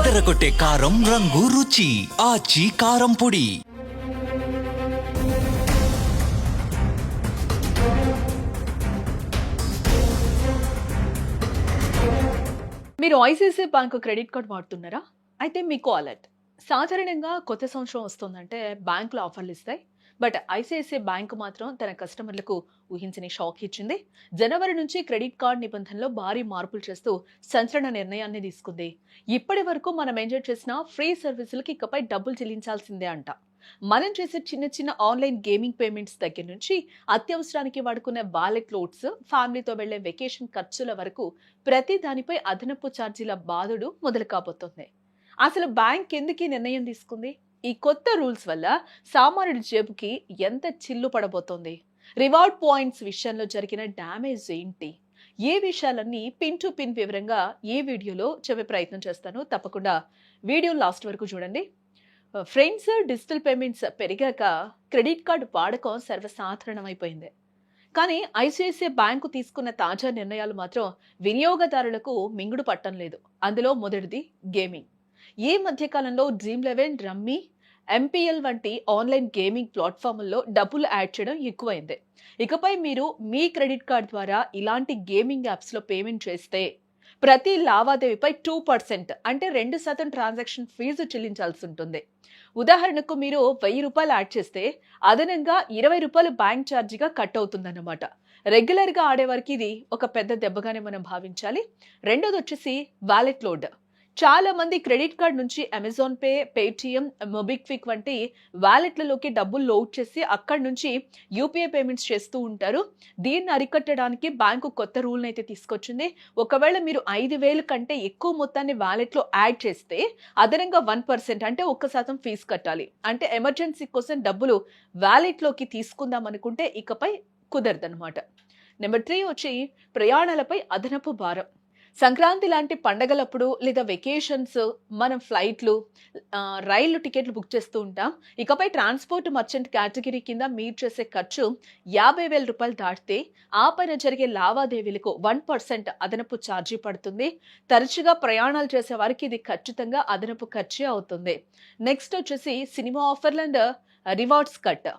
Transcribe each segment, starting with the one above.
అదరగొట్టే కారం రంగు రుచి ఆచి కారం పొడి. మీరు ఐసీఐసీఐ బ్యాంక్ క్రెడిట్ కార్డ్ వాడుతున్నారా? అయితే మీకు అలర్ట్. సాధారణంగా కొత్త సంవత్సరం వస్తుందంటే బ్యాంకులు ఆఫర్లు ఇస్తాయి. బట్ ఐసీఐసీఐ బ్యాంక్ మాత్రం తన కస్టమర్లకు ఊహించని షాక్ ఇచ్చింది. జనవరి నుంచి క్రెడిట్ కార్డ్ నిబంధనలో భారీ మార్పులు చేస్తూ సంచలన నిర్ణయాన్ని తీసుకుంది. ఇప్పటి వరకు మనం ఎంజాయ్ చేసిన ఫ్రీ సర్వీసులకి ఇకపై డబ్బులు చెల్లించాల్సిందే అంట. మనం చేసే చిన్న చిన్న ఆన్లైన్ గేమింగ్ పేమెంట్స్ దగ్గర నుంచి అత్యవసరానికి వాడుకునే వాలెట్ లోడ్స్, ఫ్యామిలీతో వెళ్లే వెకేషన్ ఖర్చుల వరకు ప్రతి దానిపై అదనపు ఛార్జీల బాధుడు మొదలు కాబోతోంది. అసలు బ్యాంక్ ఎందుకు ఈ నిర్ణయం తీసుకుంది? ఈ కొత్త రూల్స్ వల్ల సామాన్యుడి జేబుకి ఎంత చిల్లు పడబోతోంది? రివార్డ్ పాయింట్స్ విషయంలో జరిగిన డ్యామేజ్ ఏంటి? ఏ విషయాలన్నీ పిన్ టు పిన్ వివరంగా ఈ వీడియోలో చెప్పే ప్రయత్నం చేస్తాను. తప్పకుండా వీడియో లాస్ట్ వరకు చూడండి. ఫ్రెండ్స్, డిజిటల్ పేమెంట్స్ పెరిగాక క్రెడిట్ కార్డు వాడకం సర్వసాధారణమైపోయింది. కానీ ఐసిఐసిఐ బ్యాంకు తీసుకున్న తాజా నిర్ణయాలు మాత్రం వినియోగదారులకు మింగుడు పట్టం లేదు. అందులో మొదటిది గేమింగ్. ఈ మధ్యకాలంలో Dream11, రమ్మీ, ఎంపీఎల్ వంటి ఆన్లైన్ గేమింగ్ ప్లాట్ఫామ్ల్లో డబ్బులు యాడ్ చేయడం ఎక్కువైంది. ఇకపై మీరు మీ క్రెడిట్ కార్డ్ ద్వారా ఇలాంటి గేమింగ్ యాప్స్లో పేమెంట్ చేస్తే ప్రతి లావాదేవీపై 2% అంటే 2% ట్రాన్సాక్షన్ ఫీజు చెల్లించాల్సి ఉంటుంది. ఉదాహరణకు మీరు ₹1000 యాడ్ చేస్తే అదనంగా ₹20 బ్యాంక్ ఛార్జీగా కట్ అవుతుందన్నమాట. రెగ్యులర్గా ఆడేవారికి ఇది ఒక పెద్ద దెబ్బగానే మనం భావించాలి. రెండోది వచ్చేసి వాలెట్ లోడ్. చాలా మంది క్రెడిట్ కార్డ్ నుంచి అమెజాన్ పే, పేటిఎం, మొబిక్విక్ వంటి వాలెట్లలోకి డబ్బులు లోడ్ చేసి అక్కడి నుంచి యూపీఐ పేమెంట్స్ చేస్తూ ఉంటారు. దీన్ని అరికట్టడానికి బ్యాంకు కొత్త రూల్ని అయితే తీసుకొచ్చింది. ఒకవేళ మీరు 5,000 కంటే ఎక్కువ మొత్తాన్ని వాలెట్లో యాడ్ చేస్తే అదనంగా 1% అంటే 1% ఫీజు కట్టాలి. అంటే ఎమర్జెన్సీ కోసం డబ్బులు వాలెట్లోకి తీసుకుందాం అనుకుంటే ఇకపై కుదరదనమాట. నెంబర్ 3 వచ్చి ప్రయాణాలపై అదనపు భారం. సంక్రాంతి లాంటి పండగలప్పుడు లేదా వెకేషన్స్ మనం ఫ్లైట్లు, రైలు టికెట్లు బుక్ చేస్తూ ఉంటాం. ఇకపై ట్రాన్స్పోర్ట్ మర్చెంట్ కేటగిరీ కింద మీరు చేసే ఖర్చు ₹50,000 దాటితే ఆ పైన జరిగే లావాదేవీలకు 1% అదనపు ఛార్జీ పడుతుంది. తరచుగా ప్రయాణాలు చేసే వారికి ఇది ఖచ్చితంగా అదనపు ఖర్చే అవుతుంది. నెక్స్ట్ వచ్చేసి సినిమా ఆఫర్లు అండ్ రివార్డ్స్ కట్.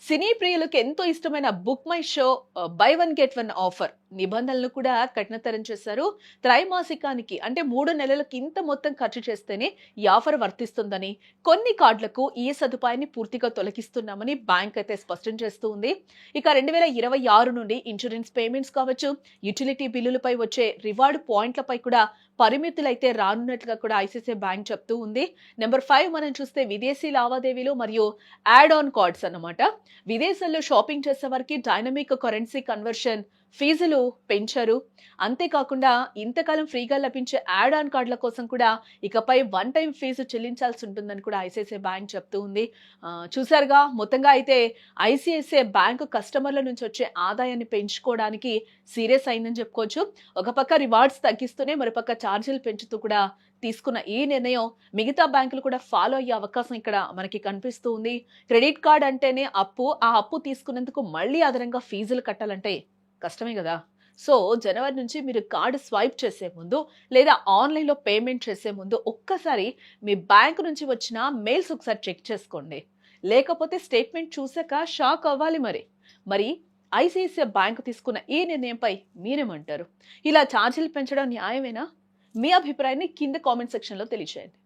సినీ ప్రియులకు ఎంతో ఇష్టమైన book my show by 1 get 1 offer నిబంధనలు కూడా కఠినతరం చేశారు. త్రైమాసికానికి అంటే 3 నెలలకు ఇంత మొత్తం ఖర్చు చేస్తేనే ఈ ఆఫర్ వర్తిస్తుందని, కొన్ని కార్డులకు ఈ సదుపాయాన్ని పూర్తిగా తొలగిస్తున్నామని బ్యాంక్ అయితే స్పష్టం చేస్తూ ఉంది. ఇక 2026 నుండి ఇన్సూరెన్స్ పేమెంట్స్ కావచ్చు, యుటిలిటీ బిల్లులపై వచ్చే రివార్డ్ పాయింట్లపై కూడా పరిమితులు అయితే రానున్నట్లుగా కూడా ఐసిఐసిఐ బ్యాంక్ చెప్తూ ఉంది. నెంబర్ 5 మనం చూస్తే విదేశీ లావాదేవీలు మరియు యాడ్ ఆన్ కార్డ్స్ అన్నమాట. విదేశాల్లో షాపింగ్ చేసే వారికి డైనమిక్ కరెన్సీ కన్వర్షన్ ఫీజులు పెంచారు. అంతేకాకుండా ఇంతకాలం ఫ్రీగా లభించే యాడ్ ఆన్ కార్డుల కోసం కూడా ఇకపై 1 టైం ఫీజు చెల్లించాల్సి ఉంటుందని కూడా ఐసిఐసిఐ బ్యాంక్ చెప్తూ ఉంది. చూసారుగా, మొత్తంగా అయితే ఐసిఐసిఐ బ్యాంక్ కస్టమర్ల నుంచి వచ్చే ఆదాయాన్ని పెంచుకోవడానికి సీరియస్ అయిందని చెప్పుకోవచ్చు. ఒక పక్క రివార్డ్స్ తగ్గిస్తూనే మరోపక్క ఛార్జీలు పెంచుతూ కూడా తీసుకున్న ఈ నిర్ణయం మిగతా బ్యాంకులు కూడా ఫాలో అయ్యే అవకాశం ఇక్కడ మనకి కనిపిస్తూ ఉంది. క్రెడిట్ కార్డ్ అంటేనే అప్పు, ఆ అప్పు తీసుకున్నందుకు మళ్ళీ అదనంగా ఫీజులు కట్టాలంటే కష్టమే కదా. సో జనవరి నుంచి మీరు కార్డు స్వైప్ చేసే ముందు లేదా ఆన్లైన్లో పేమెంట్ చేసే ముందు ఒక్కసారి మీ బ్యాంకు నుంచి వచ్చిన మెయిల్స్ ఒకసారి చెక్ చేసుకోండి. లేకపోతే స్టేట్మెంట్ చూసాక షాక్ అవ్వాలి. మరి ఐసిఐసిఐ బ్యాంకు తీసుకున్న ఈ నిర్ణయంపై మీరేమంటారు? ఇలా ఛార్జీలు పెంచడం న్యాయమేనా? మీ అభిప్రాయాన్ని కింద కామెంట్ సెక్షన్లో తెలియజేయండి.